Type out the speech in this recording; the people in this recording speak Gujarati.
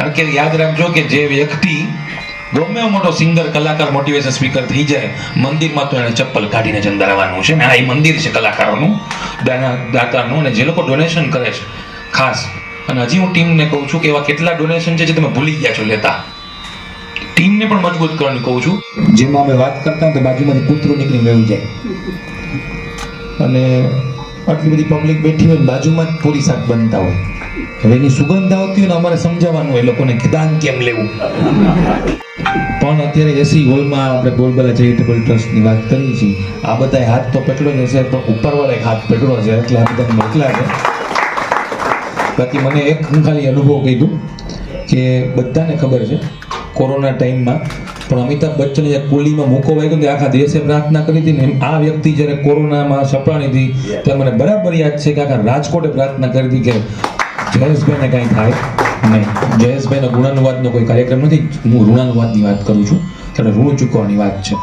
કારણ કે યાદ રાખજો કે જે વ્યક્તિ ગમે એવો મોટો સિંગર કલાકાર મોટિવેશન સ્પીકર થઈ જાય, મંદિરમાં તો એને ચપ્પલ કાઢીને જ અંદર આવવાનું છે ને. આ મંદિર છે કલાકારોનું, દાતાનું, અને જે લોકો ડોનેશન કરે છે ખાસ. અને હજી હું ટીમને કહું છું કે એવા કેટલા ડોનેશન છે જે તમે ભૂલી ગયા છો લેતા. ટીમને પણ મજબૂત કરવાનું કહું છું. જેમાં અમે વાત કરતા તો બાજુમાંથી કૂતરું નીકળી ગયું જાય, અને આટલી બધી પબ્લિક બેઠી હોય બાજુમાં જ પૂરી શાક બનતા હોય. હવે એની સુગંધ આવતી હોય ને અમારે સમજાવવાનું હોય લોકોને કે દાન કેમ લેવું. પણ અત્યારે એસી હોલમાં આપણે બોલબાલા ચેરિટેબલ ટ્રસ્ટની વાત કરી છીએ. આ બધાએ હાથ તો પકડ્યો જ હશે, પણ ઉપરવાળાએ હાથ પકડ્યો છે એટલે આ બધાને મોકલા છે. બાકી મને એક હું ખાલી અનુભવ કીધું કે બધાને ખબર છે કોરોના ટાઈમમાં પણ અમિતાભ બચ્ચને જે કુલીમાં મૂકો વાગ્યો ને આખા દેશે પ્રાર્થના કરી હતી ને, એમ આ વ્યક્તિ જ્યારે કોરોનામાં સપડાણી હતી ત્યારે મને બરાબર યાદ છે કે આખા રાજકોટે પ્રાર્થના કરી હતી કે જયેશભાઈને કાંઈ થાય નહીં. જયેશભાઈનો ઋણાનુવાદનો કોઈ કાર્યક્રમ નથી, હું ઋણાનુવાદની વાત કરું છું, ત્યારે ઋણ ચૂકવવાની વાત છે.